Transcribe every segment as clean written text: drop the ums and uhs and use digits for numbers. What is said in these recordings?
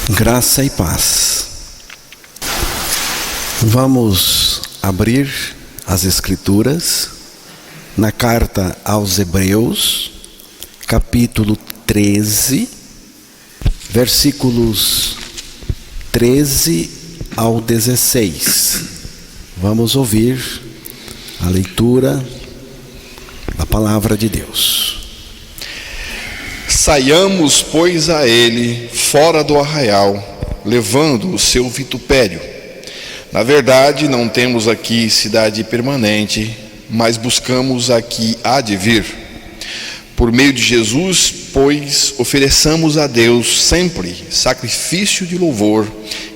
Graça e paz. Vamos abrir as Escrituras na carta aos Hebreus, capítulo 13, versículos 13 ao 16. Vamos ouvir a leitura da palavra de Deus. Saiamos, pois, a ele fora do arraial, levando o seu vitupério. Na verdade, não temos aqui cidade permanente, mas buscamos a que há de vir. Por meio de Jesus, pois, ofereçamos a Deus sempre sacrifício de louvor,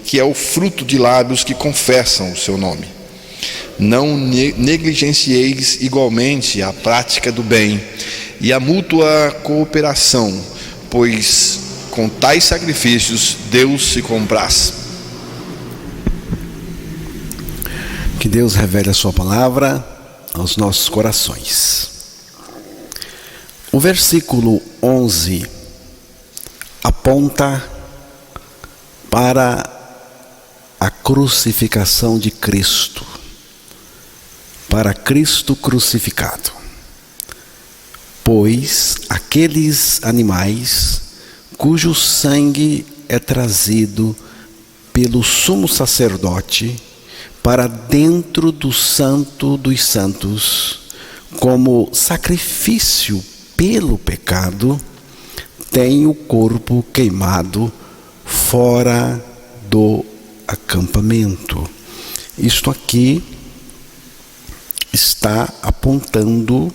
que é o fruto de lábios que confessam o seu nome. Não negligencieis igualmente a prática do bem e a mútua cooperação, pois com tais sacrifícios Deus se compraz. Que Deus revele a sua palavra aos nossos corações. O versículo 11 aponta para a crucificação de Cristo, para Cristo crucificado. Pois aqueles animais cujo sangue é trazido pelo sumo sacerdote para dentro do Santo dos Santos, como sacrifício pelo pecado, tem o corpo queimado fora do acampamento. Isto aqui está apontando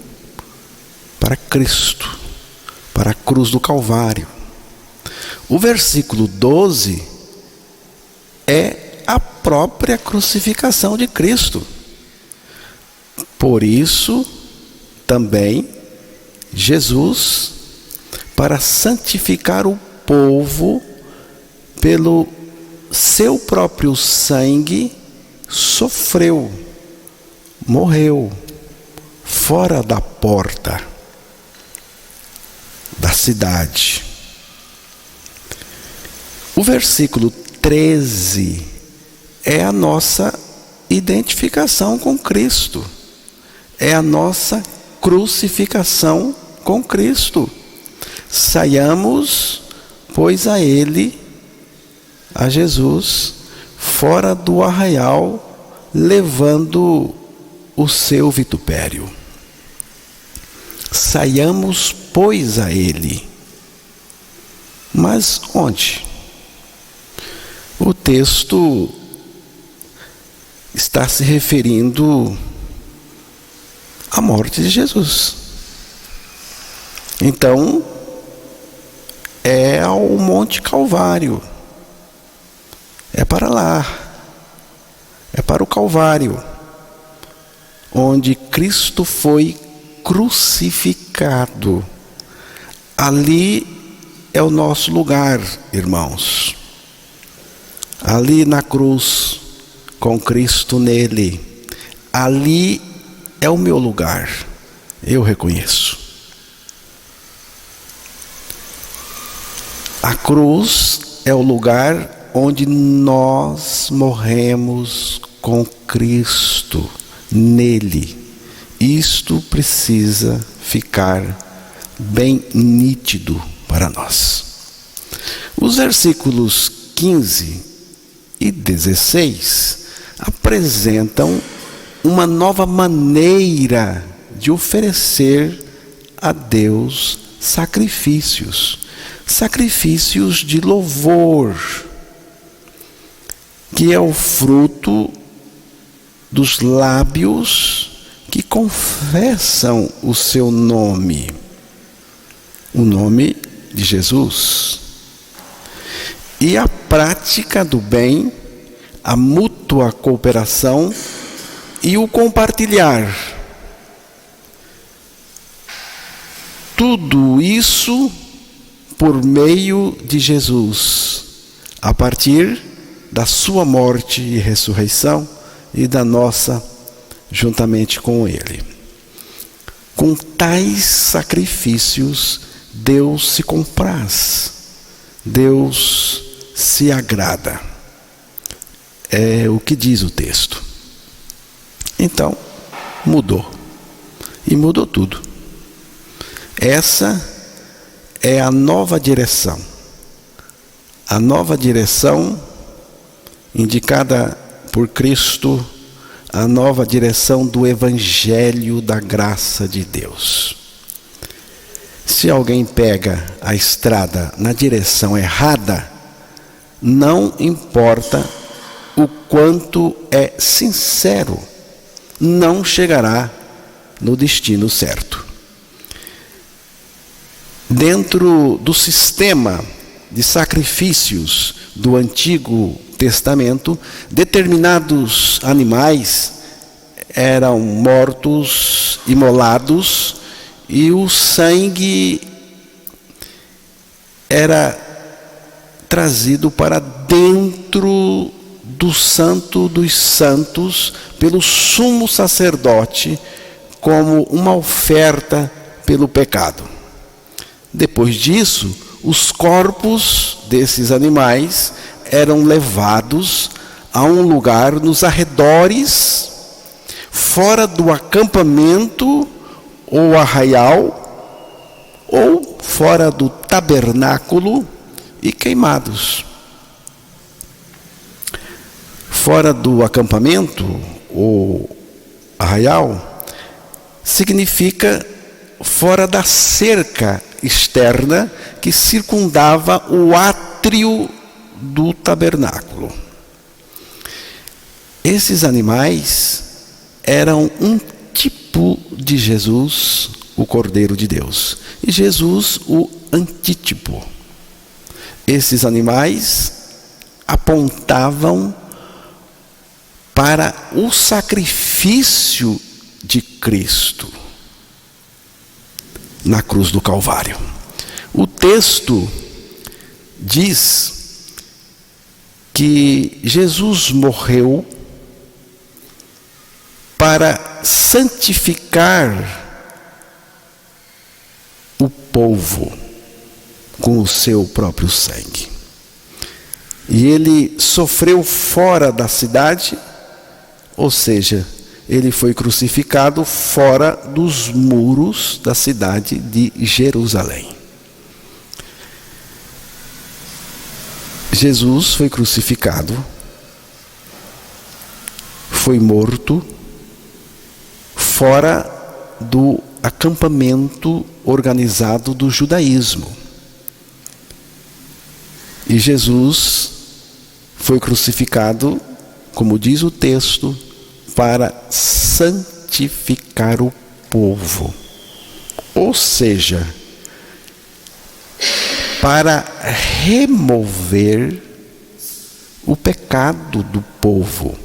para Cristo, para a cruz do Calvário. O versículo 12 é a própria crucificação de Cristo. Por isso, também, Jesus, para santificar o povo pelo seu próprio sangue, sofreu, morreu, fora da porta da cidade. O versículo 13 é a nossa identificação com Cristo, é a nossa crucificação com Cristo. Saiamos, pois, a Ele, a Jesus, fora do arraial, levando o seu vitupério. Saiamos, pois, a Ele. Mas onde? O texto está se referindo à morte de Jesus. Então, é ao Monte Calvário. É para lá. É para o Calvário, onde Cristo foi crucificado. Ali é o nosso lugar, irmãos. Ali na cruz, com Cristo nele, ali é o meu lugar, eu reconheço. A cruz é o lugar onde nós morremos com Cristo nele. Isto precisa ficar bem nítido para nós. Os versículos 15 e 16 apresentam uma nova maneira de oferecer a Deus sacrifícios de louvor, que é o fruto dos lábios que confessam o seu nome, o nome de Jesus. E a prática do bem, a mútua cooperação e o compartilhar. Tudo isso por meio de Jesus, a partir da sua morte e ressurreição e da nossa juntamente com Ele. Com tais sacrifícios, Deus se compraz, Deus se agrada. É o que diz o texto. Então, mudou. E mudou tudo. Essa é a nova direção. A nova direção indicada por Cristo, a nova direção do Evangelho da graça de Deus. Se alguém pega a estrada na direção errada, não importa o quanto é sincero, não chegará no destino certo. Dentro do sistema de sacrifícios do Antigo Testamento, determinados animais eram mortos, imolados, e o sangue era trazido para dentro do Santo dos Santos pelo sumo sacerdote como uma oferta pelo pecado. Depois disso, os corpos desses animais eram levados a um lugar nos arredores, fora do acampamento ou arraial, ou fora do tabernáculo, e queimados. Fora do acampamento ou arraial significa fora da cerca externa que circundava o átrio do tabernáculo. Esses animais eram um tipo de Jesus, o Cordeiro de Deus, e Jesus, o antítipo. Esses animais apontavam para o sacrifício de Cristo na cruz do Calvário. O texto diz que Jesus morreu para santificar o povo com o seu próprio sangue. E ele sofreu fora da cidade, ou seja, ele foi crucificado fora dos muros da cidade de Jerusalém. Jesus foi crucificado, foi morto fora do acampamento organizado do judaísmo. E Jesus foi crucificado, como diz o texto, para santificar o povo. Ou seja, para remover o pecado do povo.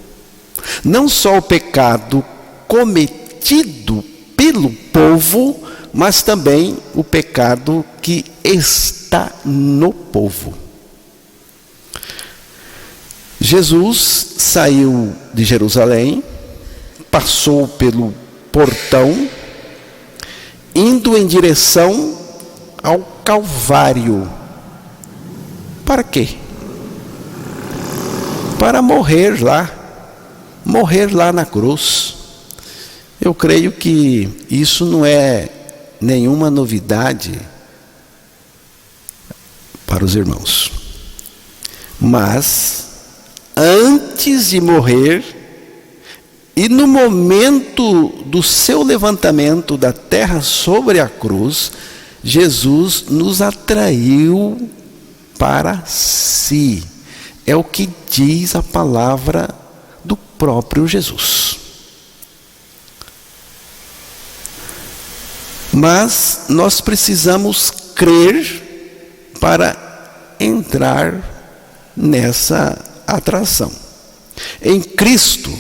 Não só o pecado cometido pelo povo, mas também o pecado que está no povo. Jesus saiu de Jerusalém, passou pelo portão, indo em direção ao Calvário. Para quê? Para morrer lá na cruz. Eu creio que isso não é nenhuma novidade para os irmãos. Mas antes de morrer, e no momento do seu levantamento da terra sobre a cruz, Jesus nos atraiu para si. É o que diz a palavra do próprio Jesus. Mas nós precisamos crer para entrar nessa atração. Em Cristo,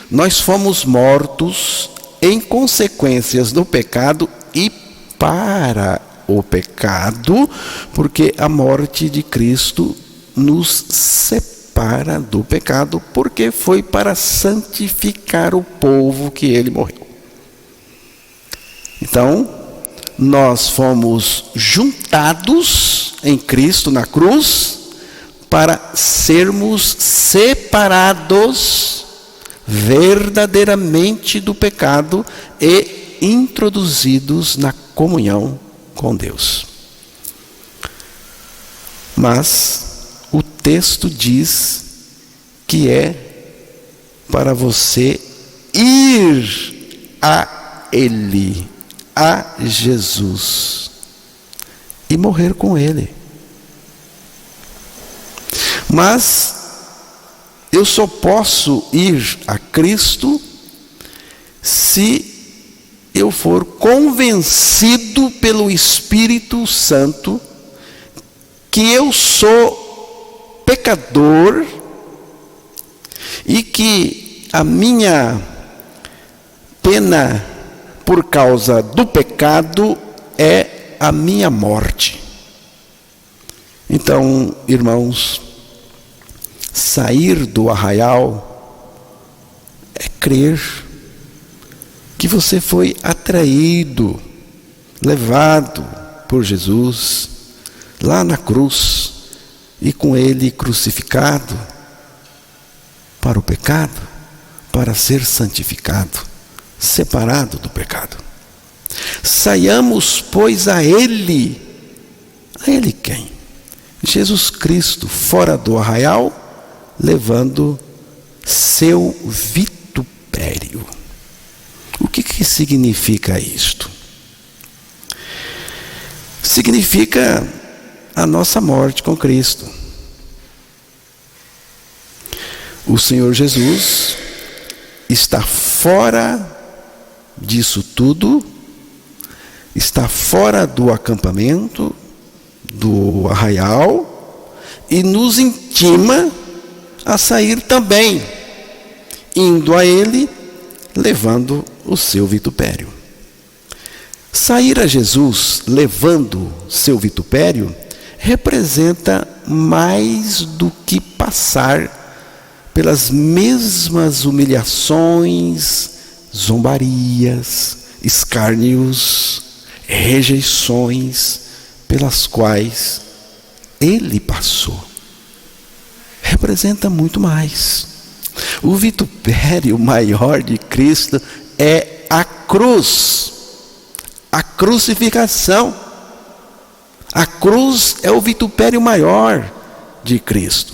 nós fomos mortos em consequências do pecado e para o pecado, porque a morte de Cristo nos separa do pecado, porque foi para santificar o povo que ele morreu. Então, nós fomos juntados em Cristo na cruz para sermos separados verdadeiramente do pecado e introduzidos na comunhão com Deus. Mas o texto diz que é para você ir a Ele, a Jesus, e morrer com Ele. Mas eu só posso ir a Cristo se eu for convencido pelo Espírito Santo que eu sou pecador e que a minha pena por causa do pecado é a minha morte. Então, irmãos, sair do arraial é crer que você foi atraído, levado por Jesus lá na cruz e com Ele crucificado para o pecado, para ser santificado, separado do pecado. Saiamos, pois, a Ele quem? Jesus Cristo, fora do arraial, levando seu vitupério. O que significa isto? Significa a nossa morte com Cristo. O Senhor Jesus está fora disso tudo, está fora do acampamento, do arraial, e nos intima a sair também, indo a Ele, levando o seu vitupério. Sair a Jesus levando seu vitupério representa mais do que passar pelas mesmas humilhações, zombarias, escárnios, rejeições pelas quais Ele passou. Representa muito mais. O vitupério maior de Cristo é a cruz, a crucificação. A cruz é o vitupério maior de Cristo.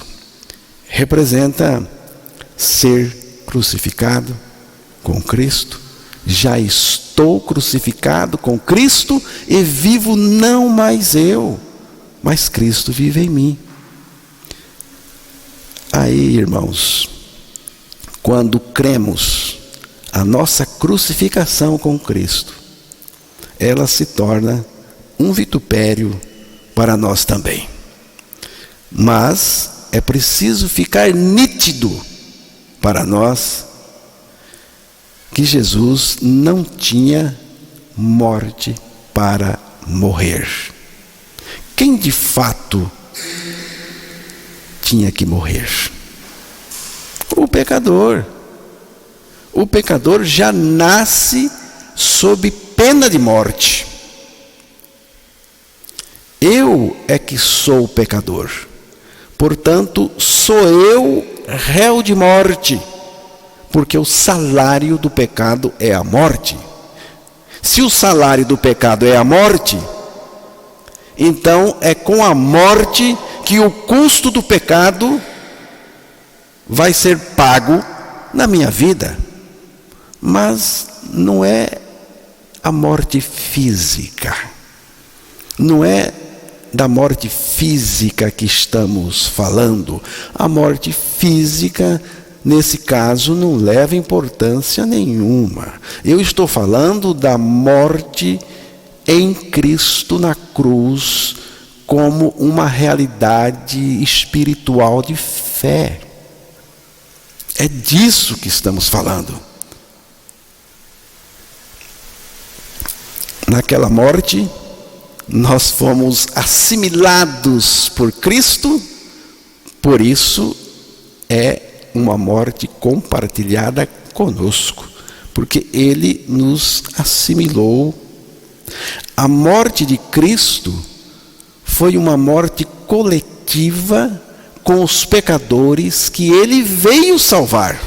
Representa ser crucificado com Cristo. Já estou crucificado com Cristo e vivo não mais eu, mas Cristo vive em mim. Aí, irmãos, quando cremos a nossa crucificação com Cristo, ela se torna um vitupério para nós também. Mas é preciso ficar nítido para nós que Jesus não tinha morte para morrer. Quem de fato tinha que morrer? O pecador. O pecador já nasce sob pena de morte. Eu é que sou pecador. Portanto, sou eu réu de morte, porque o salário do pecado é a morte. Se o salário do pecado é a morte, então é com a morte que o custo do pecado vai ser pago na minha vida. Mas não é a morte física. Não é da morte física que estamos falando. A morte física, nesse caso, não leva importância nenhuma. Eu estou falando da morte em Cristo na cruz, como uma realidade espiritual de fé. É disso que estamos falando. Naquela morte, nós fomos assimilados por Cristo, por isso é uma morte compartilhada conosco, porque Ele nos assimilou. A morte de Cristo foi uma morte coletiva com os pecadores que ele veio salvar.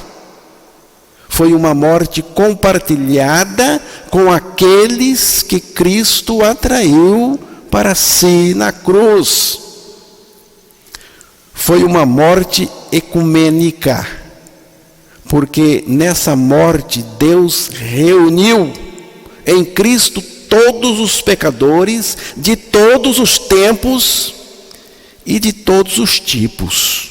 Foi uma morte compartilhada com aqueles que Cristo atraiu para si na cruz. Foi uma morte ecumênica, porque nessa morte Deus reuniu em Cristo todos os pecadores de todos os tempos e de todos os tipos.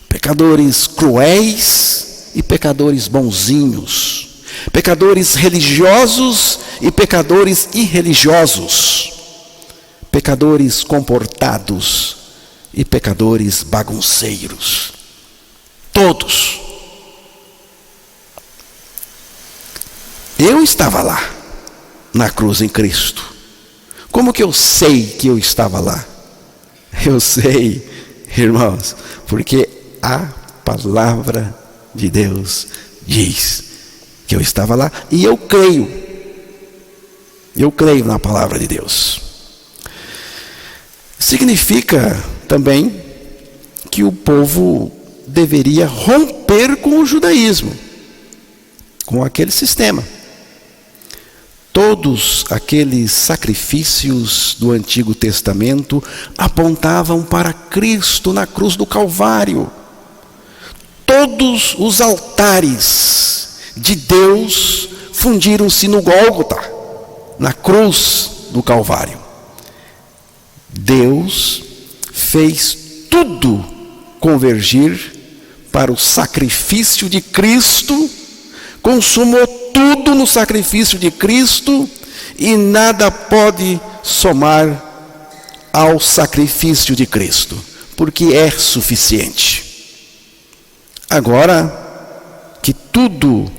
Pecadores cruéis e pecadores bonzinhos. Pecadores religiosos e pecadores irreligiosos. Pecadores comportados e pecadores bagunceiros. Todos. Eu estava lá, na cruz em Cristo. Como que eu sei que eu estava lá? Eu sei, irmãos, porque a palavra de Deus diz que eu estava lá e eu creio. Eu creio na palavra de Deus. Significa também que o povo deveria romper com o judaísmo, com aquele sistema. Todos aqueles sacrifícios do Antigo Testamento apontavam para Cristo na cruz do Calvário. Todos os altares de Deus fundiram-se no Gólgota, na cruz do Calvário. Deus fez tudo convergir para o sacrifício de Cristo, consumou tudo no sacrifício de Cristo e nada pode somar ao sacrifício de Cristo, porque é suficiente. Agora que tudo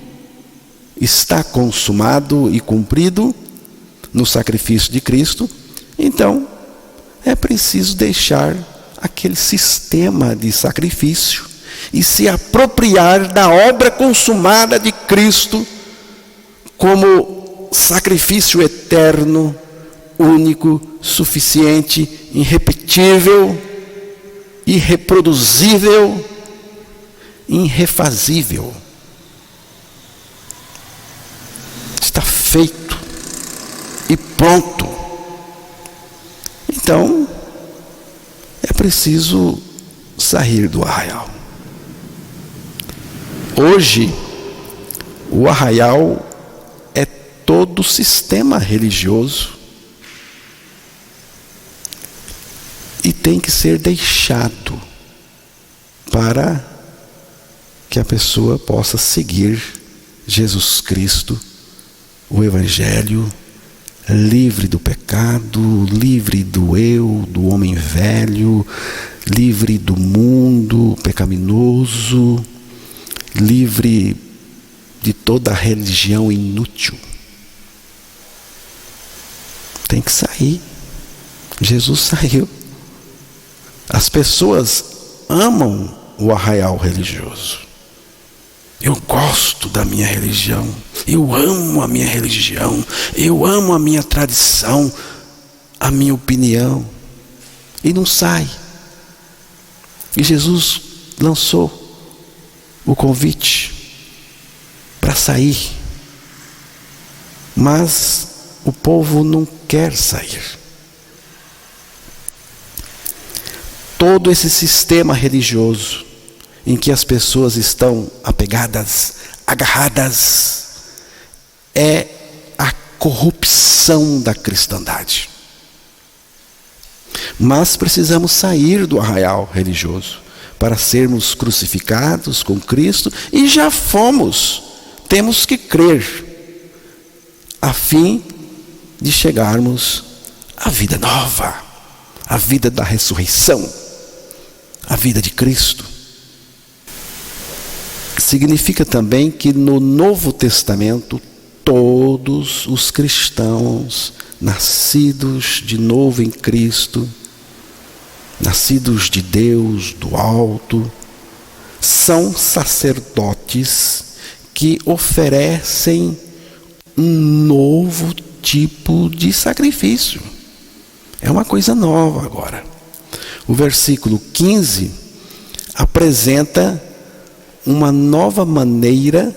está consumado e cumprido no sacrifício de Cristo, então é preciso deixar aquele sistema de sacrifício e se apropriar da obra consumada de Cristo como sacrifício eterno, único, suficiente, irrepetível, irreproduzível, irrefazível. Está feito e pronto. Então, é preciso sair do arraial. Hoje, o arraial é todo o sistema religioso e tem que ser deixado para que a pessoa possa seguir Jesus Cristo, o Evangelho, livre do pecado, livre do eu, do homem velho, livre do mundo pecaminoso, livre de toda a religião inútil. Tem que sair. Jesus saiu. As pessoas amam o arraial religioso. Eu gosto da minha religião, eu amo a minha religião, eu amo a minha tradição, a minha opinião. E não sai. E Jesus lançou o convite para sair. Mas o povo não quer sair. Todo esse sistema religioso em que as pessoas estão apegadas, agarradas, é a corrupção da cristandade. Mas precisamos sair do arraial religioso para sermos crucificados com Cristo, e já fomos. Temos que crer, a fim de chegarmos à vida nova, à vida da ressurreição, à vida de Cristo. Significa também que no Novo Testamento, todos os cristãos nascidos de novo em Cristo, nascidos de Deus, do alto, são sacerdotes que oferecem um novo tipo de sacrifício. É uma coisa nova agora. O versículo 15 apresenta uma nova maneira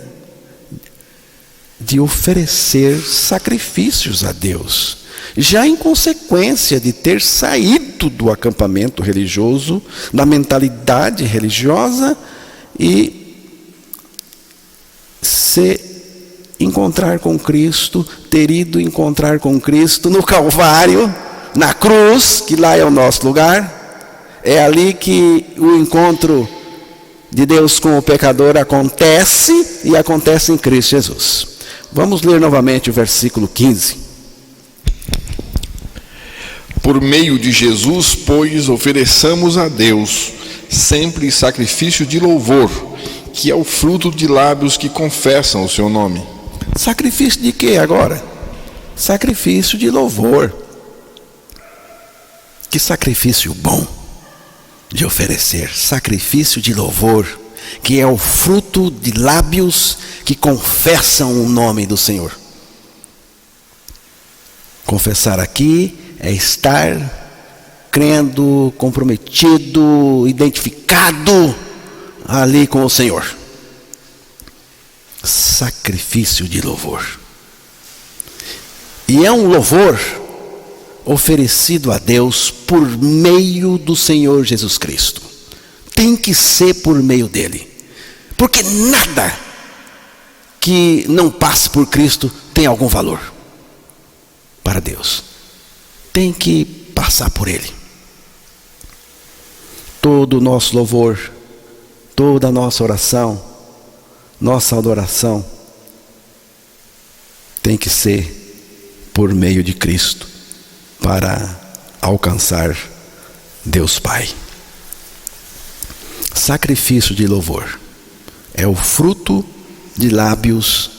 de oferecer sacrifícios a Deus, já em consequência de ter saído do acampamento religioso, da mentalidade religiosa, e se encontrar com Cristo, ter ido encontrar com Cristo no Calvário, na cruz, que lá é o nosso lugar. É ali que o encontro de Deus com o pecador acontece, e acontece em Cristo Jesus. Vamos ler novamente o versículo 15. Por meio de Jesus, pois, ofereçamos a Deus sempre sacrifício de louvor, que é o fruto de lábios que confessam o seu nome. Sacrifício de quê agora? Sacrifício de louvor. Que sacrifício bom de oferecer. Sacrifício de louvor, que é o fruto de lábios que confessam o nome do Senhor. Confessar aqui é estar crendo, comprometido, identificado ali com o Senhor. Sacrifício de louvor. E é um louvor oferecido a Deus por meio do Senhor Jesus Cristo. Tem que ser por meio dele, porque nada que não passe por Cristo tem algum valor para Deus. Tem que passar por ele. Todo o nosso louvor, toda a nossa oração, nossa adoração tem que ser por meio de Cristo, para alcançar Deus Pai. Sacrifício de louvor é o fruto de lábios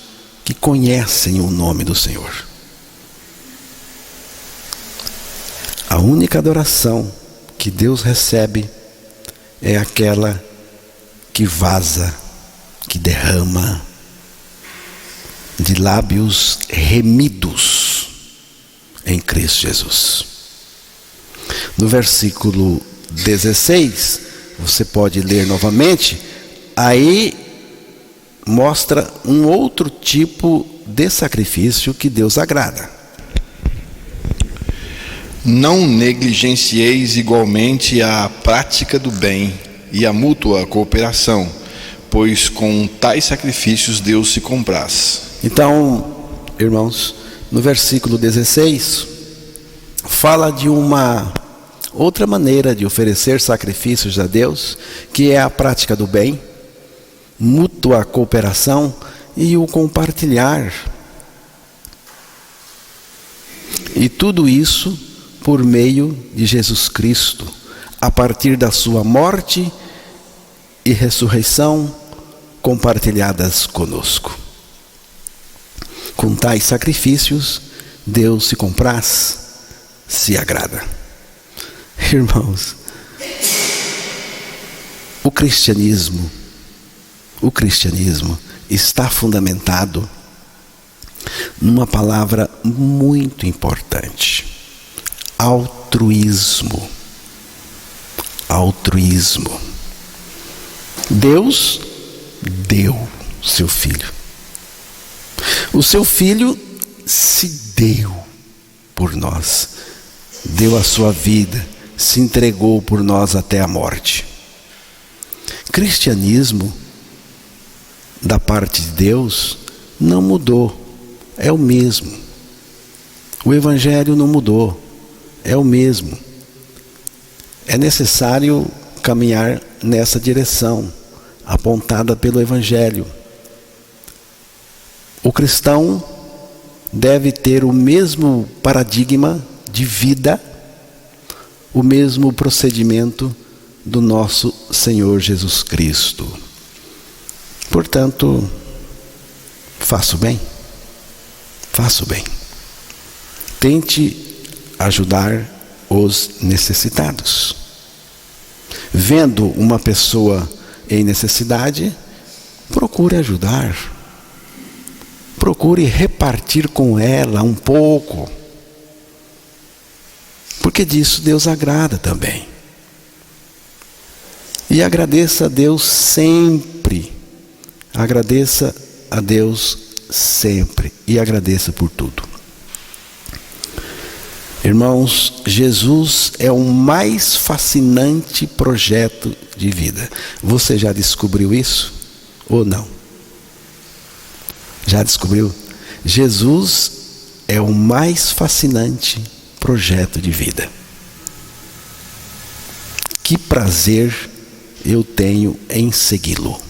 que conhecem o nome do Senhor. A única adoração que Deus recebe é aquela que vaza, que derrama de lábios remidos em Cristo Jesus. No versículo 16, você pode ler novamente, aí mostra um outro tipo de sacrifício que Deus agrada. Não negligencieis igualmente a prática do bem e a mútua cooperação, pois com tais sacrifícios Deus se compraz. Então, irmãos, no versículo 16, fala de uma outra maneira de oferecer sacrifícios a Deus, que é a prática do bem, mútua cooperação e o compartilhar. E tudo isso por meio de Jesus Cristo, a partir da sua morte e ressurreição compartilhadas conosco. Com tais sacrifícios, Deus se compraz, se agrada. Irmãos, o cristianismo está fundamentado numa palavra muito importante: altruísmo. Altruísmo. Deus deu seu filho. O seu filho se deu por nós, deu a sua vida, se entregou por nós até a morte. Cristianismo, da parte de Deus, não mudou, é o mesmo. O Evangelho não mudou, é o mesmo. É necessário caminhar nessa direção, apontada pelo Evangelho. O cristão deve ter o mesmo paradigma de vida, o mesmo procedimento do nosso Senhor Jesus Cristo. Portanto, faça o bem. Faça o bem. Tente ajudar os necessitados. Vendo uma pessoa em necessidade, procure ajudar. Procure repartir com ela um pouco. Porque disso Deus agrada também. E agradeça a Deus sempre. Agradeça a Deus sempre. E agradeça por tudo. Irmãos, Jesus é o mais fascinante projeto de vida. Você já descobriu isso? Ou não? Já descobriu? Jesus é o mais fascinante projeto de vida. Que prazer eu tenho em segui-lo.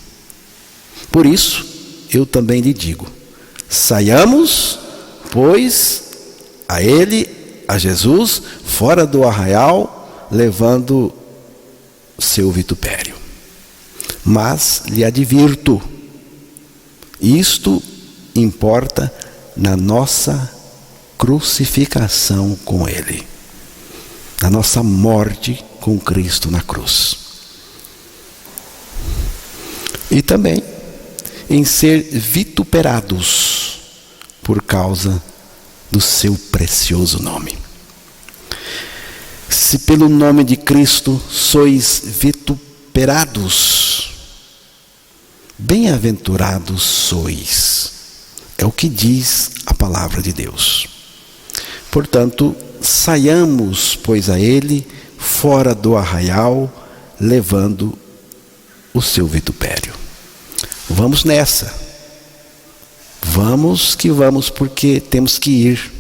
Por isso, eu também lhe digo: saiamos, pois, a Ele, a Jesus, fora do arraial, levando seu vitupério. Mas lhe advirto, isto importa na nossa crucificação com Ele, na nossa morte com Cristo na cruz. E também em ser vituperados por causa do seu precioso nome. Se pelo nome de Cristo sois vituperados, bem-aventurados sois. É o que diz a palavra de Deus. Portanto, saiamos, pois, a Ele fora do arraial, levando o seu vitupério. Vamos nessa. Vamos que vamos, porque temos que ir,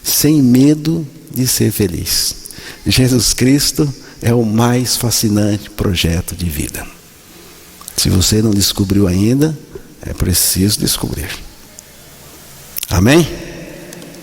sem medo de ser feliz. Jesus Cristo é o mais fascinante projeto de vida. Se você não descobriu ainda, é preciso descobrir. Amém?